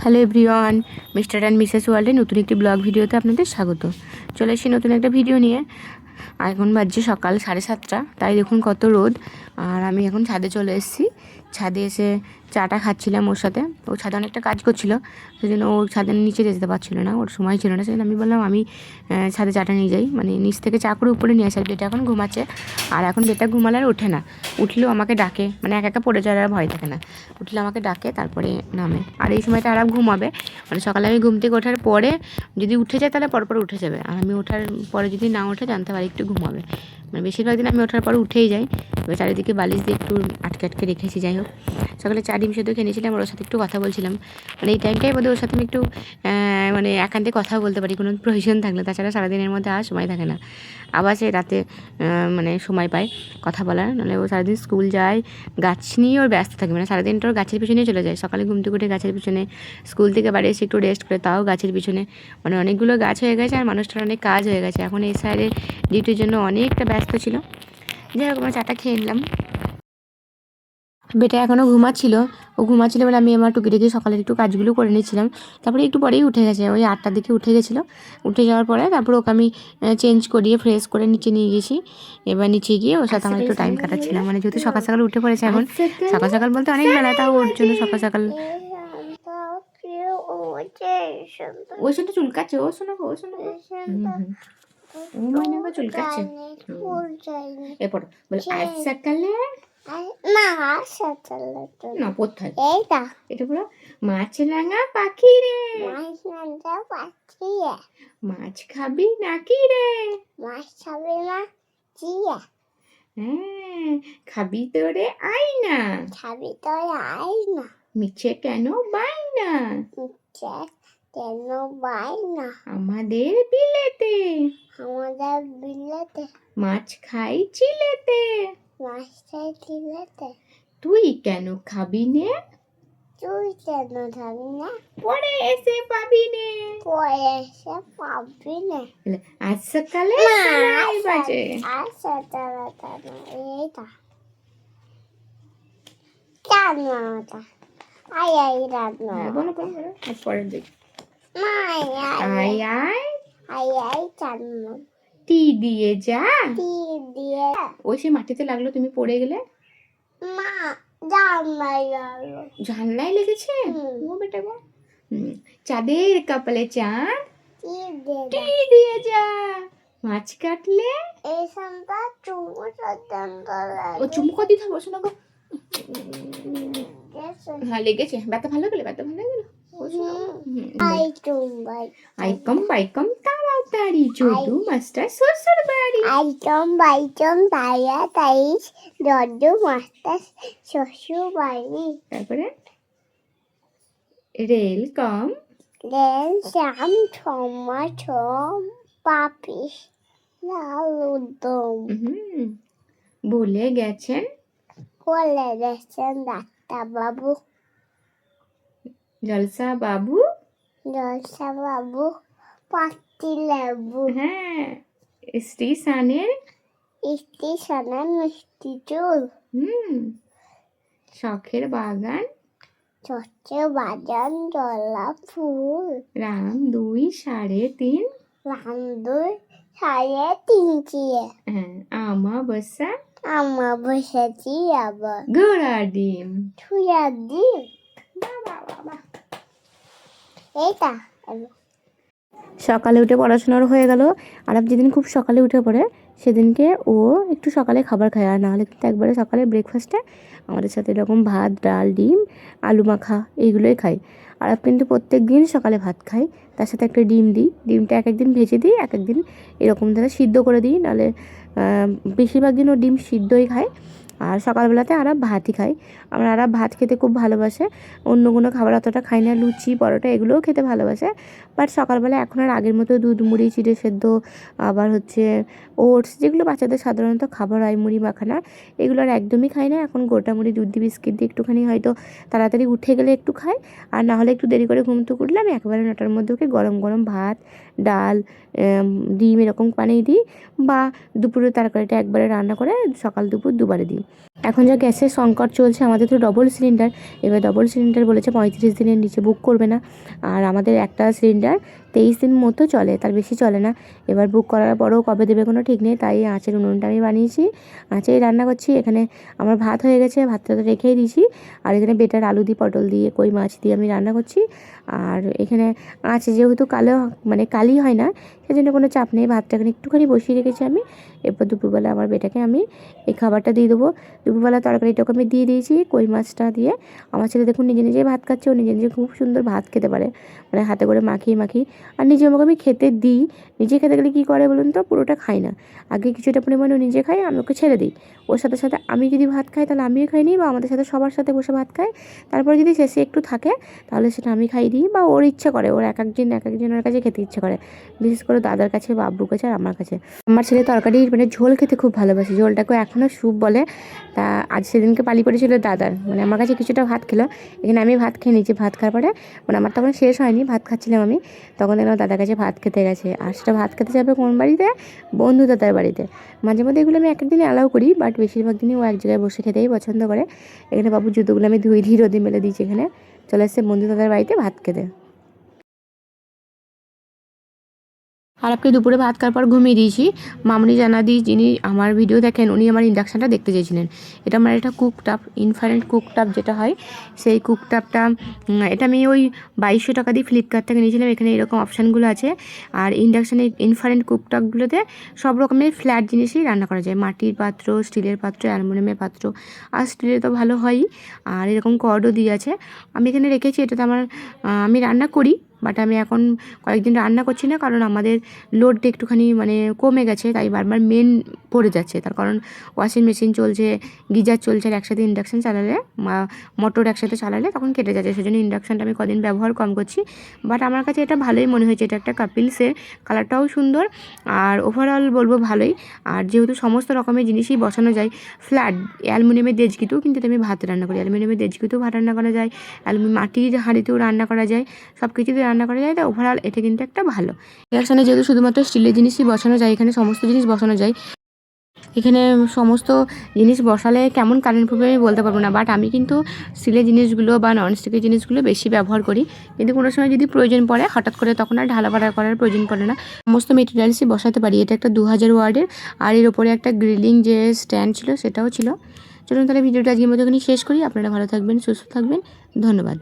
Hello everyone, mister and Mrs ওয়ার্ল্ডে নতুন একটি ব্লগ ভিডিওতে আপনাদের স্বাগত। চলে এসেছি নতুন একটা ভিডিও নিয়ে। এখন বাজছে সকাল 7:30, তাই দেখুন কত রোদ। আর আমি এখন ছাদে চলে এসেছি। ছাদে এসে চাটা খাচ্ছিলাম ওর সাথে। ও ছাদে অনেকটা কাজ করছিল, সেই জন্য ও ছাদের নিচে যেতে পারছিল না, ওর সময় ছিল না। সেই জন্য আমি বললাম আমি ছাদে চাটা নিয়ে যাই, মানে নিচ থেকে চা করে উপরে নিয়ে আসি। আর বেটা এখন ঘুমাচ্ছে, আর এখন বেটা ঘুমালে আর ওঠে না। উঠলেও আমাকে ডাকে, মানে একা একা পড়ে যাওয়ার আর ভয় থাকে না। উঠলে আমাকে ডাকে, তারপরে নামে। আর এই সময়টা আরাম ঘুমাবে, মানে সকালে আমি ঘুম থেকে ওঠার পরে যদি উঠে যায় তাহলে পরপর উঠে যাবে। আর আমি ওঠার পরে যদি না ওঠে জানতে পারি একটু ঘুমাবে। মানে বেশিরভাগ দিন আমি ওঠার পরে উঠেই যাই। এবার চারিদিকে বালিশ দিয়ে একটু আটকে আটকে রেখেছি। যাই হোক, সকালে চা ডিম সেদ্ধ খেয়ে নিয়েছিলাম, ওর সাথে একটু কথা বলছিলাম। মানে এই টাইমটাই বোধহয় ওর সাথে আমি একটু মানে একান্তে কথা বলতে পারি, কোনো প্রয়োজন থাকলে। তাছাড়া সারাদিনের মধ্যে আর সময় থাকে না। আবার সে রাতে মানে সময় পায় কথা বলার, নাহলে ও সারাদিন স্কুল যায়, গাছ নিয়ে ওর ব্যস্ত থাকে। মানে সারাদিনটা ওর গাছের পিছনেই চলে যায়। সকালে ঘুম থেকে উঠে গাছের পিছনে, স্কুল থেকে বাড়ি এসে একটু রেস্ট করে, তাও গাছের পিছনে। মানে অনেকগুলো গাছ হয়ে গেছে, আর মানুষটার অনেক কাজ হয়ে গেছে। এখন এই সাইডের ডিউটির জন্য অনেকটা ব্যস্ত ছিল। যাই হোক, আমার চাটা খেয়ে নিলাম। বেটা এখনও ঘুমাচ্ছিল। ও ঘুমাচ্ছিল বলে আমি আমার টুকিটাকি সকালের একটু কাজগুলো করে নিচ্ছিলাম। তারপরে একটু পরেই উঠে গেছে, ওই 8টার দিকে উঠে গেছিলো। উঠে যাওয়ার পরে তারপরে ওকে আমি চেঞ্জ করিয়ে ফ্রেশ করে নিচে নিয়ে গেছি। এবার নিচে গিয়ে ওর সাথে আমার একটু টাইম কাটাচ্ছিলাম। মানে যেহেতু সকাল সকাল উঠে পড়েছে এখন, সকাল সকাল বলতে অনেক বেলা, তাও ওর জন্য সকাল সকাল। ওই শোনটা চুলকাচ্ছে, ও শোনো ও শোনো, ও মানে আবার চুলকাচ্ছে। এরপর বলে আজ সকালে না কোথায় এটা পুরো মাছরাঙা পাখি রে, মাছ খাবি নাকি রে, মাছ খাবি না কি? হ্যাঁ, খাবি তোরে আই না, খাবি তোরে আই না, মিছে কেন বাই না, মিছে কেন বাই না, আমাদের বিলেতে, আমাদের বিলেতে মাছ খাই চিলেতে, মাছ খাই চিলেতে, তুই কেন খাবি নে, তুই কেন খাবি না, পরে এসে পাবি নে, পরে এসে পাবি নে। আজ সকালে 9 বাজে, আজ সকালে এইটা রান্নাটা আই আই রান্না, বলো বলো আজ পরের দিক I I I I I রান্না, টি দিয়ে যা, টি দিয়ে। ওই সে মাটিতে লাগলো, তুমি পড়ে গেলে। মা জানলায় লাগলো, জানলায় লেগেছে। ও বেটা গো, চাঁদের কপালে চাঁদ, টি দিয়ে যা, মাছ কাটলে এই সামটা চুমু সাদান করে, ও চুমু করে দিতে হবে। শোনো গো, হ্যাঁ লেগেছে। ব্যথা ভালো গেলে, ব্যথা ভালো গেল। আইকম বাইকম তাড়াতাড়ি যদু মাস্টার শ্বশুর বাড়ি, আইকম বাইকম তাড়াতাড়ি যদু মাস্টার শ্বশুর বাড়ি। তারপরে রেল কম, রেল শ্যাম ছমা ছম পাপিস লালুদম, বলে গেছেন, বলে গেছেন ডাক্তার বাবু, জলসা বাবু, জলসা বাবু পাতি লেবু। হ্যাঁ, স্টেশনের, স্টেশনের মিষ্টি চুল, শখের বাগান, শখের বাগান জলা ফুল, রাম 2 3.5, রাম 2 3.5 চিয়ে। হ্যাঁ, আমাবস্যা, আমাবস্যা চিয়ে আবার ঘোড়া ডিম, ছুঁয়া ডিম। এইটা সকালে উঠে পড়াশোনার হয়ে গেল। আর যেদিন খুব সকালে উঠে পড়ে সেদিনকে ও একটু সকালে খাবার খায়, আর নাহলে কিন্তু একবারে সকালে ব্রেকফাস্টে আমাদের সাথে এরকম ভাত ডাল ডিম আলু মাখা এইগুলোই খাই। আর কিন্তু প্রত্যেক দিন সকালে ভাত খাই, তার সাথে একটা ডিম দিই। ডিমটা এক একদিন ভেজে দিই, এক একদিন এরকম ধরে সিদ্ধ করে দিই, নাহলে বেশিরভাগ দিন ও ডিম সিদ্ধই খায়। আর সকালবেলাতে আরাম ভাতই খাই। আমার আরাম ভাত খেতে খুব ভালোবাসে, অন্য কোনো খাবার অতটা খাই না। লুচি পরোটা এগুলোও খেতে ভালোবাসে, বাট সকালবেলা এখন আর আগের মতো দুধ মুড়ি চিড়ে সেদ্ধ, আবার হচ্ছে ওটস, যেগুলো বাচ্চাদের সাধারণত খাবার হয়, মুড়ি মাখানা, এগুলো আর একদমই খাই না। এখন গোটা মুড়ি দুধ দিয়ে বিস্কিট দিয়ে একটুখানি হয়তো তাড়াতাড়ি উঠে গেলে একটু খাই, আর না হলে একটু দেরি করে ঘুম থেকে উঠলে আমি একেবারে 9টার মধ্যে ওকে গরম গরম ভাত ডাল ডিম এরকম পানিয়ে দিই, বা দুপুরের তরকারিটা একবারে রান্না করে সকাল দুপুর দুবারে দিই। এখন যা গ্যাসের সংকট চলছে, আমাদের তো ডবল সিলিন্ডার, এবার ডবল সিলিন্ডার বলেছে 35 দিনের নিচে বুক করবে না। আর আমাদের একটা সিলিন্ডার 23 দিন মতো চলে, তার বেশি চলে না। এবার বুক করার পরেও কবে দেবে কোনো ঠিক নেই, তাই আঁচের উনুনটা আমি বানিয়েছি, আঁচেই রান্না করছি। এখানে আমার ভাত হয়ে গেছে, ভাতটা তো রেখেই দিয়েছি। আর এখানে বেটার আলু দিয়ে, পটল দিয়ে, কই মাছ দিয়ে আমি রান্না করছি। আর এখানে আঁচ যেহেতু কালি হয় না, সেজন্য কোনো চাপ নেই। ভাতটা এখানে একটুখানি বসিয়ে রেখেছি আমি। এরপর দুপুরবেলা আমার বেটাকে আমি এই খাবারটা দিয়ে দেবো। দুপুরবেলা তরকারিটাকে আমি দিয়ে দিয়েছি কই মাছটা দিয়ে। আমার ছেলে দেখুন নিজে নিজেই ভাত খাচ্ছে, ও নিজে নিজে খুব সুন্দর ভাত খেতে পারে, হাতে করে মাখিয়ে মাখিয়ে। আর নিজে আমাকে আমি খেতে দিই, নিজে খেতে গেলে কী করে বলুন তো, পুরোটা খাই না, আগে কিছুটা পরিমাণে ও নিজে খায়, আমি ওকে ছেড়ে দিই। ওর সাথে সাথে আমি যদি ভাত খাই তাহলে আমিও খাই নিই, বা আমাদের সাথে সবার সাথে বসে ভাত খাই। তারপরে যদি শেষে একটু থাকে তাহলে সেটা আমি খাই দিই, বা ওর ইচ্ছা করে, ওর এক একজনের কাছে খেতে ইচ্ছে করে, বিশেষ করে দাদার কাছে বা আব্বুর কাছে আর আমার কাছে। আমার ছেলে তরকারি ঝোল খেতে খুব ভালোবাসে, ঝোলটাকে এখনও স্যুপ বলে। তা আজ সেদিনকে পালি পড়েছিল দাদার, আমার কাছে কিছুটা ভাত খেলো। এখানে আমি ভাত খেয়ে নিয়েছি, ভাত খাওয়ার পরে আমার তখন শেষ হয়নি, ভাত খাচ্ছিলাম আমি, তখন দেখলাম দাদার কাছে ভাত খেতে গেছে। আর সেটা ভাত খেতে যাবে কোন বাড়িতে, বন্ধু দাদার বাড়িতে। মাঝে মধ্যে এগুলো আমি এক একদিন অ্যালাউ করি, বাট বেশিরভাগ দিনই ও এক জায়গায় বসে খেতেই পছন্দ করে। এখানে বাবু জুতোগুলো আমি ধুয়ে দিয়ে রোদে মেলে দিয়েছি, এখানে চলে এসছে বন্ধু দাদার বাড়িতে ভাত খেতে। আর আপনি দুপুরে ভাত খাওয়ার পর ঘুমিয়ে দিয়েছি। মামনি জানাদি, যিনি আমার ভিডিও দেখেন, উনি আমার ইন্ডাকশানটা দেখতে চেয়েছিলেন। এটা আমার একটা কুকটপ, ইনফ্রারেড কুকটপ যেটা হয়, সেই কুকটপটা এটা আমি ওই 2200 টাকা দিয়ে ফ্লিপকার্ট থেকে নিয়েছিলাম। এখানে এরকম অপশানগুলো আছে। আর ইন্ডাকশানের ইনফ্রারেড কুকটপগুলোতে সব রকমের ফ্ল্যাট জিনিসই রান্না করা যায়, মাটির পাত্র, স্টিলের পাত্র, অ্যালুমিনিয়ামের পাত্র। আর স্টিলের তো ভালো হয়ই, আর এরকম কর্ডও দিয়ে আছে। আমি এখানে রেখেছি, এটাতে আমি রান্না করি, বাট আমি এখন কয়েকদিন রান্না করছি না, কারণ আমাদের লোডটা একটুখানি কমে গেছে, তাই বারবার মেন পড়ে যাচ্ছে। তার কারণ ওয়াশিং মেশিন চলছে, গিজার চলছে, আর একসাথে ইন্ডাকশান চালালে, মোটর একসাথে চালালে তখন কেটে যাচ্ছে। সেজন্য ইন্ডাকশানটা আমি কদিন ব্যবহার কম করছি। বাট আমার কাছে এটা ভালোই মনে হয়েছে, এটা একটা কাপিলসের, কালারটাও সুন্দর, আর ওভারঅল বলবো ভালোই। আর যেহেতু সমস্ত রকমের জিনিসই বসানো যায়, ফ্ল্যাট অ্যালুমিনিয়ামের দেজকিতেও কিন্তু আমি ভাত রান্না করি, অ্যালুমিনিয়ামের দেজকিতেও ভাত রান্না করা যায়, মাটির হাঁড়িতেও রান্না করা যায়, সব কিছুতে রান্না করা যায়। তো ওভারঅল এটা কিন্তু একটা ভালো। ইন্ডাকশানে যেহেতু শুধুমাত্র স্টিলের জিনিসই বসানো যায়, এখানে সমস্ত জিনিস বসানো যায়। এখানে সমস্ত জিনিস বসালে কেমন কারেন্ট পড়বে আমি বলতে পারবো না, বাট আমি কিন্তু স্টিলের জিনিসগুলো বা ননস্টিকের জিনিসগুলো বেশি ব্যবহার করি। কিন্তু কোনো সময় যদি প্রয়োজন পড়ে হঠাৎ করে, তখন আর ঢালা ভাড়া করার প্রয়োজন পড়ে না, সমস্ত মেটেরিয়ালসই বসাতে পারি। এটা একটা 2000 ওয়ার্ডের, আর এর ওপরে একটা গ্রিলিং যে স্ট্যান্ড ছিল সেটাও ছিল। চলুন তাহলে ভিডিওটা আজকের মতো এখানে শেষ করি। আপনারা ভালো থাকবেন, সুস্থ থাকবেন, ধন্যবাদ।